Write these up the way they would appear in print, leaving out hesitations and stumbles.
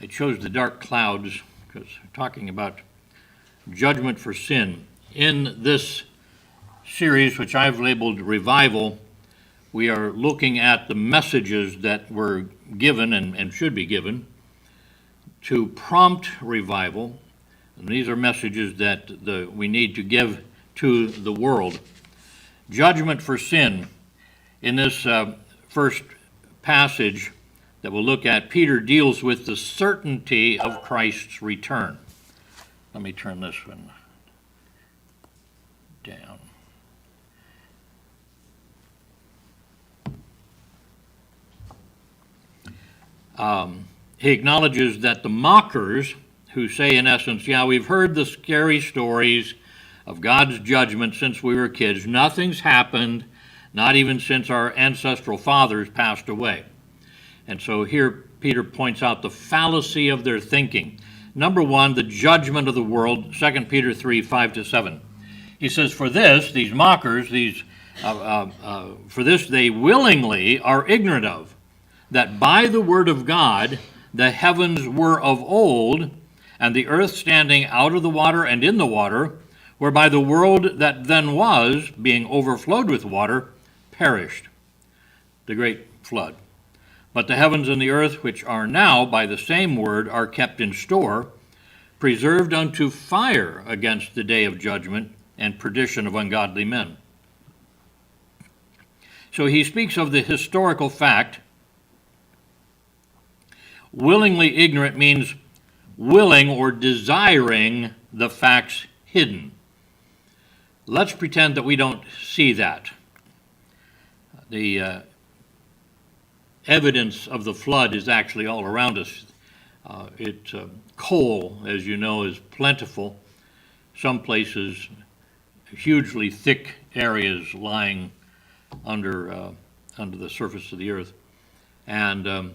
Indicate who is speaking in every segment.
Speaker 1: I chose the dark clouds because we're talking about judgment for sin. In this series, which I've labeled Revival, we are looking at the messages that were given and should be given to prompt revival. And these are messages that we need to give to the world. Judgment for sin. In this first passage that we'll look at, Peter deals with the certainty of Christ's return. Let me turn this one down. He acknowledges that the mockers who say, in essence, yeah, we've heard the scary stories of God's judgment since we were kids. Nothing's happened, not even since our ancestral fathers passed away. And so here Peter points out the fallacy of their thinking. Number one, the judgment of the world, 2 Peter 3, 5-7. He says, for this, these mockers, for this they willingly are ignorant of, that by the word of God the heavens were of old, and the earth standing out of the water and in the water, whereby the world that then was, being overflowed with water, perished. The great flood. But the heavens and the earth, which are now by the same word, are kept in store, preserved unto fire against the day of judgment and perdition of ungodly men. So he speaks of the historical fact. Willingly ignorant means willing or desiring the facts hidden. Let's pretend that we don't see that. The evidence of the flood is actually all around us. Coal, as you know, is plentiful. Some places, hugely thick areas lying under the surface of the earth. And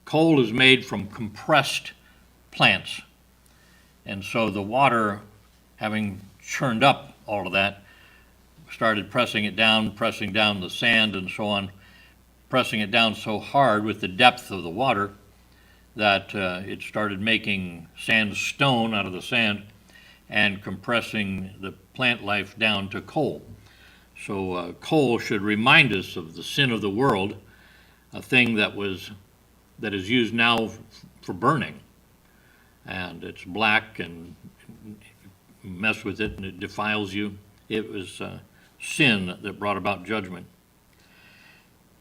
Speaker 1: coal is made from compressed plants. And so the water, having churned up all of that, started pressing down the sand and so on, pressing it down so hard with the depth of the water that it started making sandstone out of the sand and compressing the plant life down to coal. So coal should remind us of the sin of the world, a thing that is used now for burning. And it's black and you mess with it and it defiles you. It was sin that brought about judgment.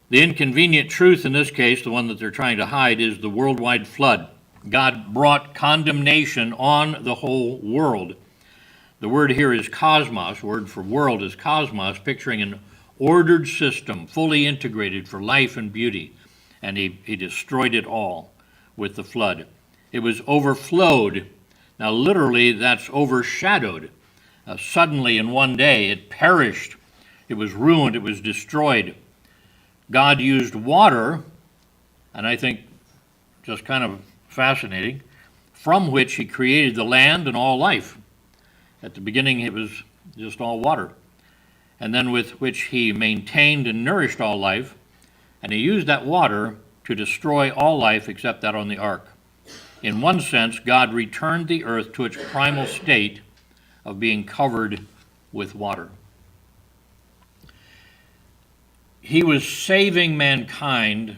Speaker 1: The inconvenient truth in this case, the one that they're trying to hide, is the worldwide flood. God brought condemnation on the whole world. The word here is cosmos, word for world is cosmos, picturing an ordered system, fully integrated for life and beauty. And he destroyed it all with the flood. It was overflowed. Now literally that's overshadowed. Suddenly in one day it perished. It was ruined. It was destroyed. God used water, and I think just kind of fascinating, from which he created the land and all life. At the beginning it was just all water. And then with which he maintained and nourished all life. And he used that water to destroy all life except that on the ark. In one sense, God returned the earth to its primal state of being covered with water. He was saving mankind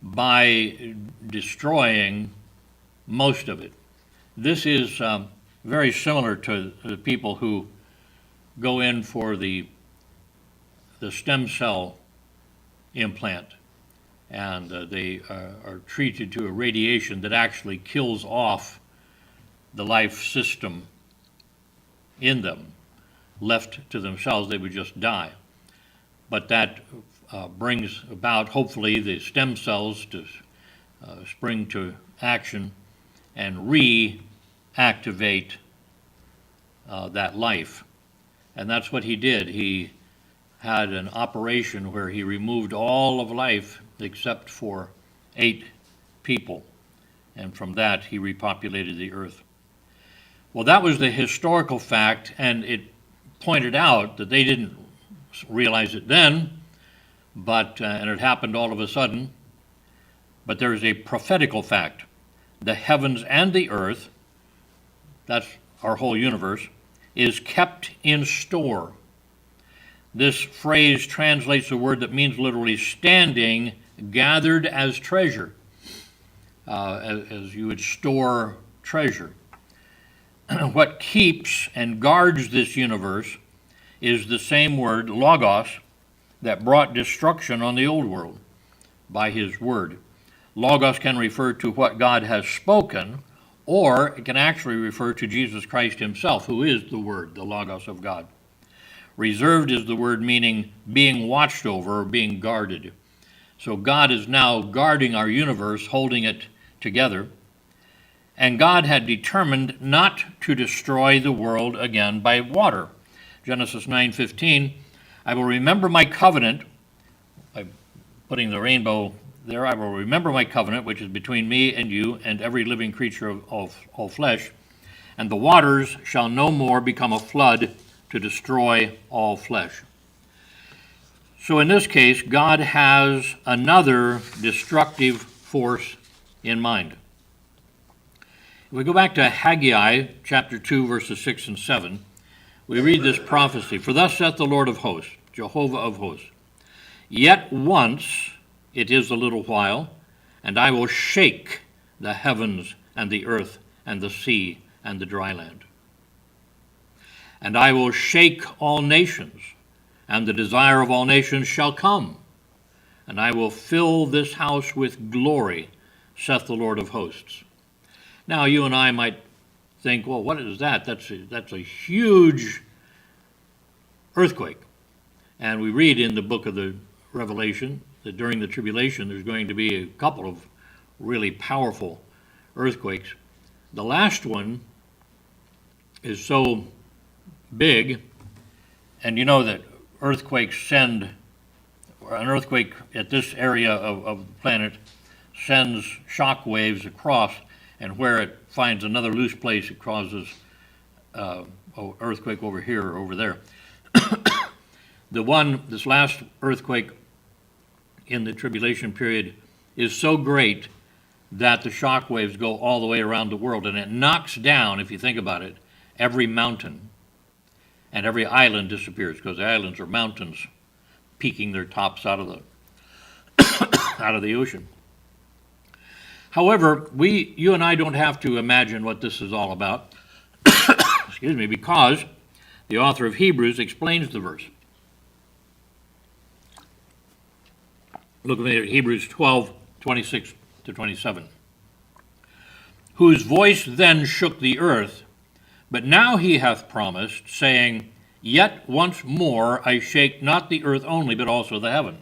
Speaker 1: by destroying most of it. This is very similar to the people who go in for the stem cell implant, and they are treated to a radiation that actually kills off the life system in them. Left to themselves, they would just die. But that brings about, hopefully, the stem cells to spring to action and reactivate that life. And that's what he did. He had an operation where he removed all of life except for 8 people. And from that, he repopulated the earth. Well, that was the historical fact, and it pointed out that they didn't realize it then, but and it happened all of a sudden. but there is a prophetical fact. The heavens and the earth, that's our whole universe, is kept in store. This phrase translates a word that means literally standing, gathered as treasure, as you would store treasure. What keeps and guards this universe is the same word, logos, that brought destruction on the old world by his word. Logos can refer to what God has spoken, or it can actually refer to Jesus Christ himself, who is the Word, the Logos of God. Reserved is the word meaning being watched over or being guarded. So God is now guarding our universe, holding it together. And God had determined not to destroy the world again by water. Genesis 9:15, I will remember my covenant, by putting the rainbow there, I will remember my covenant, which is between me and you and every living creature of all flesh, and the waters shall no more become a flood to destroy all flesh. So in this case, God has another destructive force in mind. If we go back to Haggai chapter 2, verses 6 and 7, we read this prophecy, For thus saith the Lord of hosts, Jehovah of hosts, Yet once it is a little while, and I will shake the heavens and the earth and the sea and the dry land. And I will shake all nations, and the desire of all nations shall come, and I will fill this house with glory, saith the Lord of hosts. Now you and I might think, well, what is that? That's a huge earthquake. And we read in the book of the Revelation that during the tribulation there's going to be a couple of really powerful earthquakes. The last one is so big, and you know that earthquakes an earthquake at this area of the planet sends shock waves across, and where it finds another loose place, it causes earthquake over here or over there. This last earthquake in the tribulation period is so great that the shock waves go all the way around the world, and it knocks down, if you think about it, every mountain, and every island disappears, because the islands are mountains peeking their tops out of the ocean. However, you and I don't have to imagine what this is all about, excuse me, because the author of Hebrews explains the verse. Look at Hebrews 12, 26 to 27. Whose voice then shook the earth, but now he hath promised, saying, Yet once more I shake not the earth only, but also the heaven.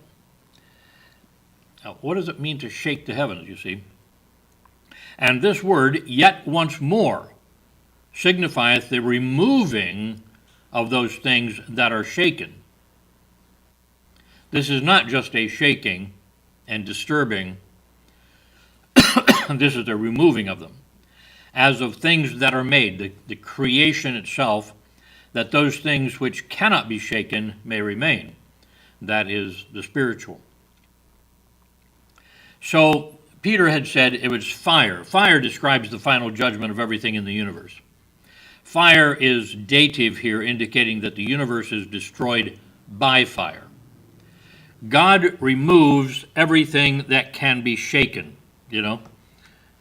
Speaker 1: Now, what does it mean to shake the heavens, you see? And this word, yet once more, signifieth the removing of those things that are shaken. This is not just a shaking and disturbing, this is a removing of them. As of things that are made, the creation itself, that those things which cannot be shaken may remain. That is the spiritual. So Peter had said it was fire. Fire describes the final judgment of everything in the universe. Fire is dative here, indicating that the universe is destroyed by fire. God removes everything that can be shaken. You know,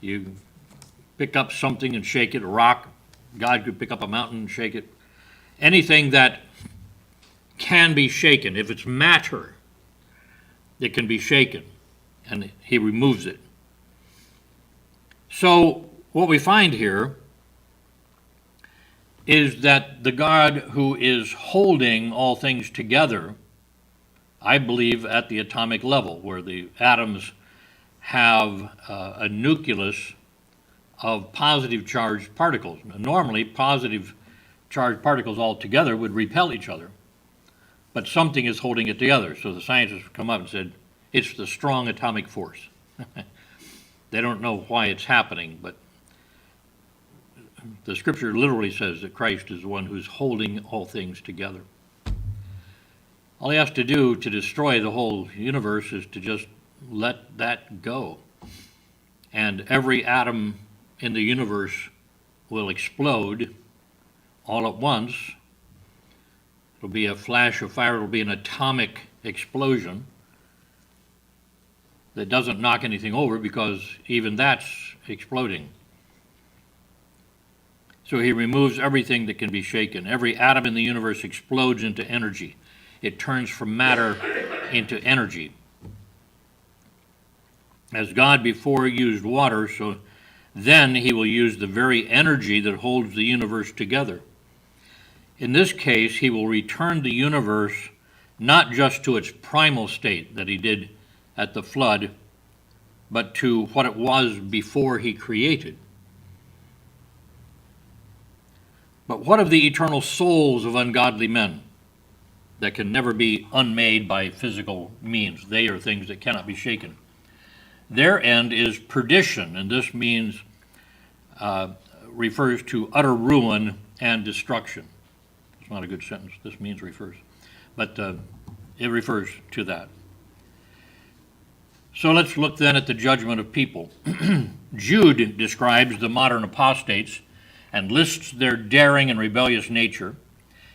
Speaker 1: you pick up something and shake it, a rock. God could pick up a mountain and shake it. Anything that can be shaken, if it's matter, it can be shaken, and he removes it. So what we find here is that the God who is holding all things together, I believe at the atomic level, where the atoms have a nucleus of positive charged particles. Normally, positive charged particles all together would repel each other, but something is holding it together. So the scientists come up and said, it's the strong atomic force. They don't know why it's happening, but the scripture literally says that Christ is the one who's holding all things together. All he has to do to destroy the whole universe is to just let that go. and every atom in the universe will explode all at once. It'll be a flash of fire. It'll be an atomic explosion that doesn't knock anything over, because even that's exploding. So he removes everything that can be shaken. Every atom in the universe explodes into energy. It turns from matter into energy. As God before used water, so then he will use the very energy that holds the universe together. In this case, he will return the universe not just to its primal state that he did at the flood, but to what it was before he created. But what of the eternal souls of ungodly men that can never be unmade by physical means? They are things that cannot be shaken. Their end is perdition, and this means, refers to utter ruin and destruction. It's not a good sentence. This means refers. But it refers to that. So let's look then at the judgment of people. Jude describes the modern apostates and lists their daring and rebellious nature.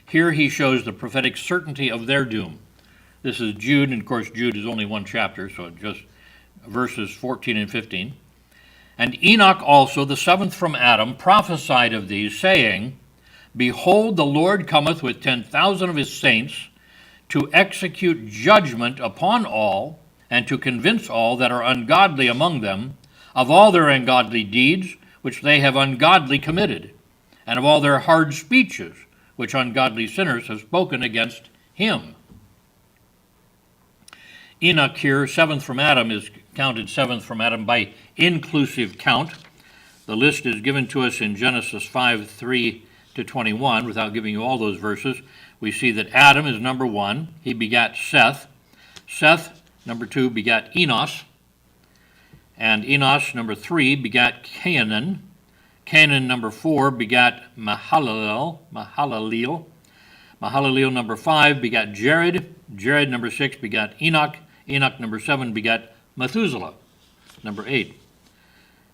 Speaker 1: Here he shows the prophetic certainty of their doom. This is Jude, and of course Jude is only one chapter, so just verses 14 and 15. And Enoch also, the seventh from Adam, prophesied of these, saying, Behold, the Lord cometh with 10,000 of his saints, to execute judgment upon all, and to convince all that are ungodly among them of all their ungodly deeds which they have ungodly committed, and of all their hard speeches which ungodly sinners have spoken against him. Enoch here, seventh from Adam, is counted seventh from Adam by inclusive count. The list is given to us in Genesis 5:3-21. Without giving you all those verses, we see that Adam is number one. He begat Seth. Seth, number two, begat Enos. And Enos, number three, begat Cainan. Cainan, number four, begat Mahalalel. Mahalalel, number five, begat Jared. Jared, number six, begat Enoch. Enoch, number seven, begat Methuselah, number eight.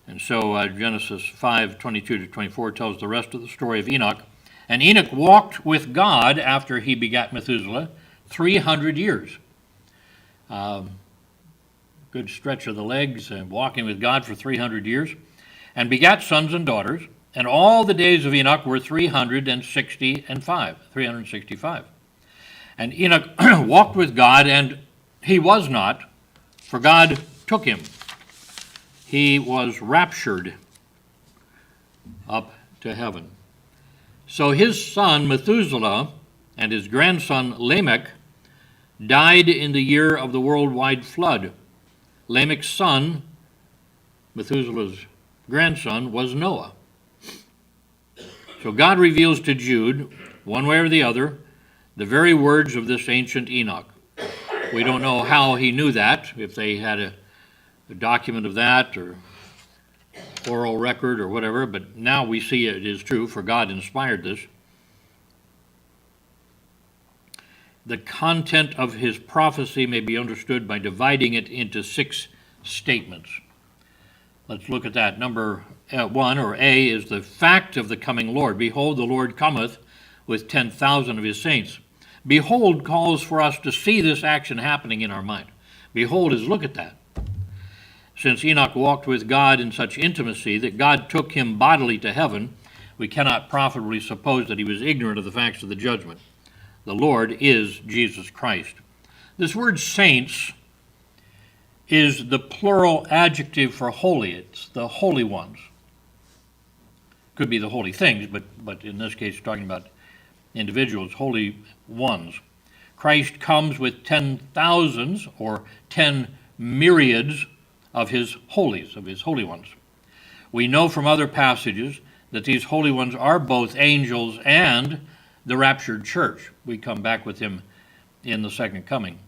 Speaker 1: And so Genesis 5:22-24 tells the rest of the story of Enoch. And Enoch walked with God after he begat Methuselah 300 years. Good stretch of the legs, walking with God for 300 years, and begat sons and daughters. And all the days of Enoch were 365. And Enoch walked with God, and he was not, for God took him. He was raptured up to heaven. So his son Methuselah and his grandson Lamech died in the year of the worldwide flood. Lamech's son, Methuselah's grandson, was Noah. So God reveals to Jude, one way or the other, the very words of this ancient Enoch. We don't know how he knew that, if they had a document of that or oral record or whatever, but now we see it is true, for God inspired this. The content of his prophecy may be understood by dividing it into 6 statements. Let's look at that. Number 1, or A, is the fact of the coming Lord. Behold, the Lord cometh with 10,000 of his saints. Behold calls for us to see this action happening in our mind. Behold is look at that. Since Enoch walked with God in such intimacy that God took him bodily to heaven, we cannot profitably suppose that he was ignorant of the facts of the judgment. The Lord is Jesus Christ. This word saints is the plural adjective for holy. It's the holy ones. Could be the holy things, but in this case, talking about individuals, holy ones. Christ comes with 10,000s or 10 myriads of his holies, of his holy ones. We know from other passages that these holy ones are both angels and the raptured church. We come back with him in the second coming.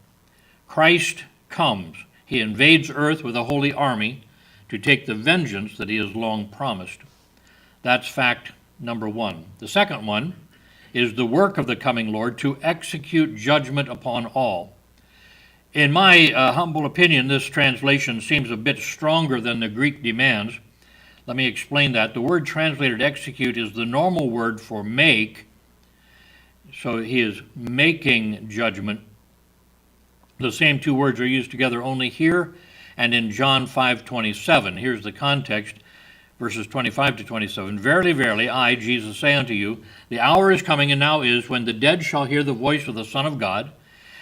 Speaker 1: Christ comes. He invades earth with a holy army to take the vengeance that he has long promised. That's fact number 1. The second one is the work of the coming Lord to execute judgment upon all. In my humble opinion, this translation seems a bit stronger than the Greek demands. Let me explain that. The word translated execute is the normal word for make, so he is making judgment. The same two words are used together only here and in John 5:27. Here's the context, verses 25 to 27. Verily, verily, I, Jesus, say unto you, the hour is coming, and now is, when the dead shall hear the voice of the Son of God,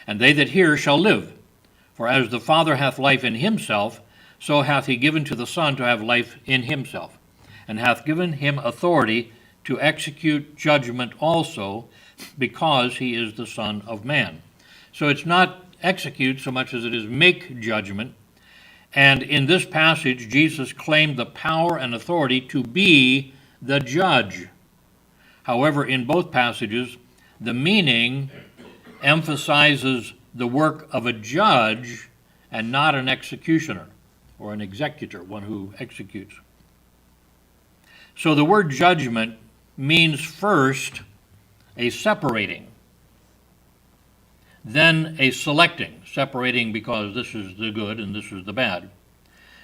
Speaker 1: and they that hear shall live. For as the Father hath life in himself, so hath he given to the Son to have life in himself, and hath given him authority to execute judgment also, because he is the Son of Man. So it's not execute so much as it is make judgment. And in this passage, Jesus claimed the power and authority to be the judge. However, in both passages, the meaning emphasizes the work of a judge and not an executioner or an executor, one who executes. So the word judgment means first a separating, then a selecting, separating because this is the good and this is the bad,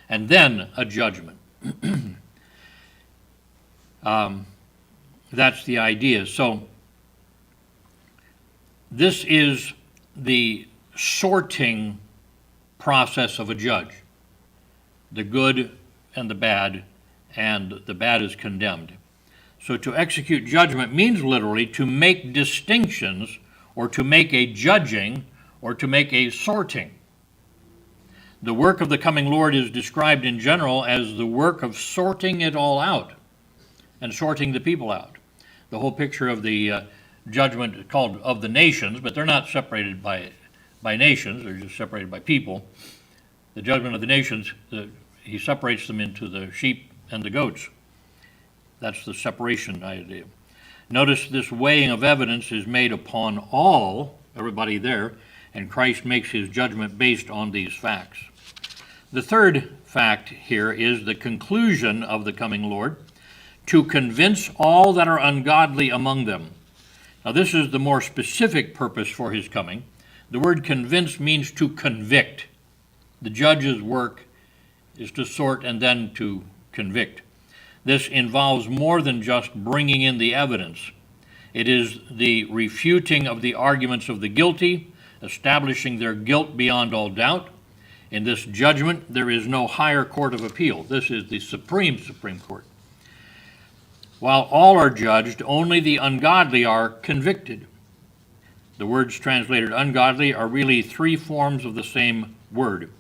Speaker 1: and then a judgment. That's the idea. So this is the sorting process of a judge. The good and the bad is condemned. So to execute judgment means literally to make distinctions, or to make a judging, or to make a sorting. The work of the coming Lord is described in general as the work of sorting it all out and sorting the people out. The whole picture of the judgment called of the nations, but they're not separated by nations, they're just separated by people. The judgment of the nations, he separates them into the sheep and the goats. That's the separation idea. Notice this weighing of evidence is made upon all, everybody there, and Christ makes his judgment based on these facts. The third fact here is the conclusion of the coming Lord, to convince all that are ungodly among them. Now this is the more specific purpose for his coming. The word convince means to convict. The judge's work is to sort and then to convict. This involves more than just bringing in the evidence. It is the refuting of the arguments of the guilty, establishing their guilt beyond all doubt. In this judgment, there is no higher court of appeal. This is the Supreme Court. While all are judged, only the ungodly are convicted. The words translated ungodly are really three forms of the same word.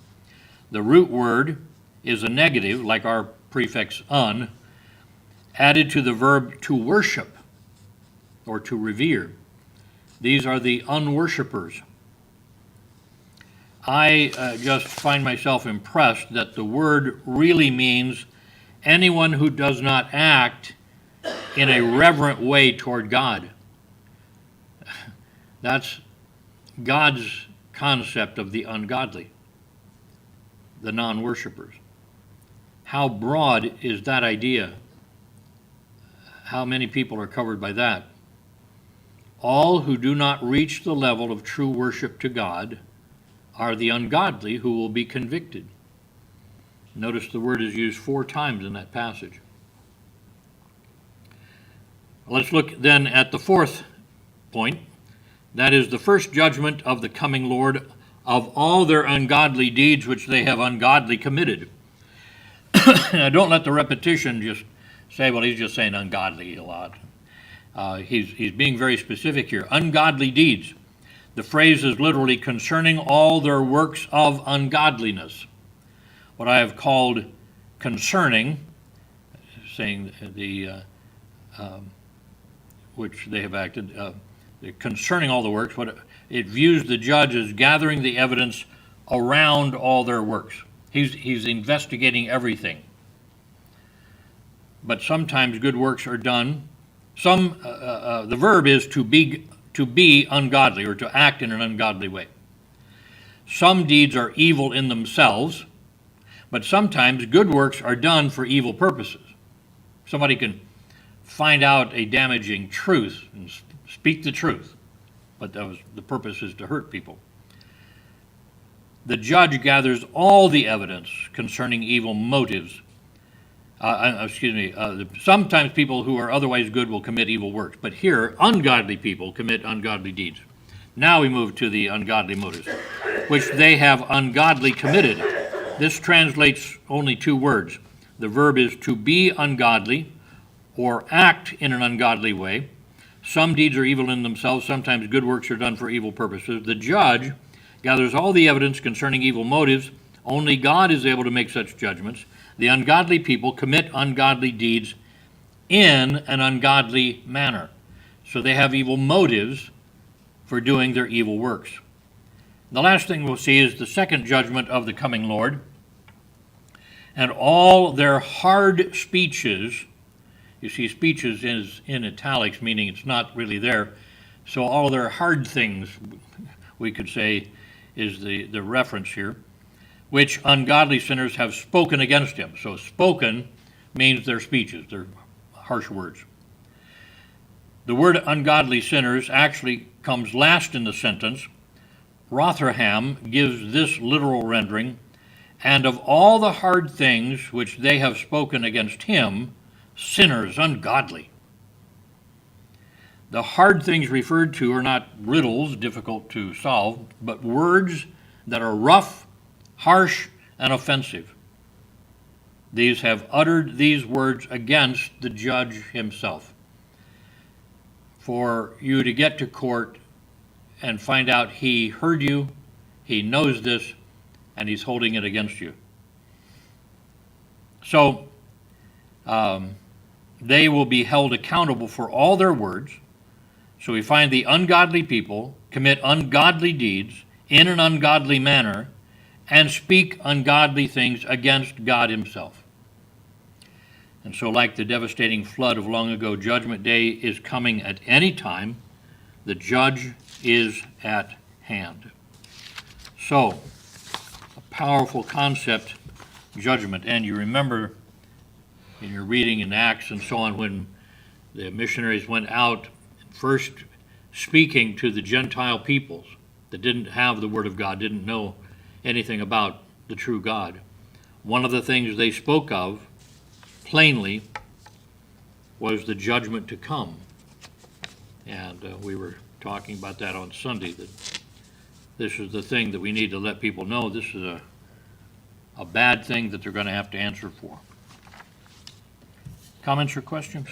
Speaker 1: The root word is a negative, like our prefix un, added to the verb to worship or to revere. These are the unworshippers. I just find myself impressed that the word really means anyone who does not act in a reverent way toward God. That's God's concept of the ungodly, the non-worshippers. How broad is that idea? How many people are covered by that? All who do not reach the level of true worship to God are the ungodly who will be convicted. Notice the word is used 4 times in that passage. Let's look then at the fourth point. That is the first judgment of the coming Lord of all their ungodly deeds which they have ungodly committed. Now don't let the repetition just say, well, he's just saying ungodly a lot. He's being very specific here. Ungodly deeds. The phrase is literally concerning all their works of ungodliness. What I have called concerning, saying which they have acted, concerning all the works, it views the judge as gathering the evidence around all their works. He's investigating everything. But sometimes good works are done. The verb is to be ungodly, or to act in an ungodly way. Some deeds are evil in themselves, but sometimes good works are done for evil purposes. Somebody can find out a damaging truth and speak the truth, but the purpose is to hurt people. The judge gathers all the evidence concerning evil motives. Sometimes people who are otherwise good will commit evil works, but here, ungodly people commit ungodly deeds. Now we move to the ungodly motives, which they have ungodly committed. This translates only two words. The verb is to be ungodly or act in an ungodly way. Some deeds are evil in themselves. Sometimes good works are done for evil purposes. The judge gathers all the evidence concerning evil motives. Only God is able to make such judgments. The ungodly people commit ungodly deeds in an ungodly manner. So they have evil motives for doing their evil works. The last thing we'll see is the second judgment of the coming Lord. And all their hard speeches, you see speeches is in italics, meaning it's not really there. So all their hard things, we could say, is the reference here, which ungodly sinners have spoken against him. So spoken means their speeches, their harsh words. The word ungodly sinners actually comes last in the sentence. Rotherham gives this literal rendering, and of all the hard things which they have spoken against him, sinners ungodly. The hard things referred to are not riddles difficult to solve, but words that are rough, harsh, and offensive. These have uttered these words against the judge himself. For you to get to court and find out he heard you, he knows this, and he's holding it against you. So they will be held accountable for all their words. So we find the ungodly people commit ungodly deeds in an ungodly manner and speak ungodly things against God himself. And so like the devastating flood of long ago, Judgment Day is coming at any time. The judge is at hand. So, a powerful concept, judgment. And you remember in your reading in Acts and so on, when the missionaries went out first speaking to the Gentile peoples that didn't have the Word of God, didn't know anything about the true God. One of the things they spoke of plainly was the judgment to come. And we were talking about that on Sunday, that this is the thing that we need to let people know. This is a bad thing that they're going to have to answer for. Comments or questions?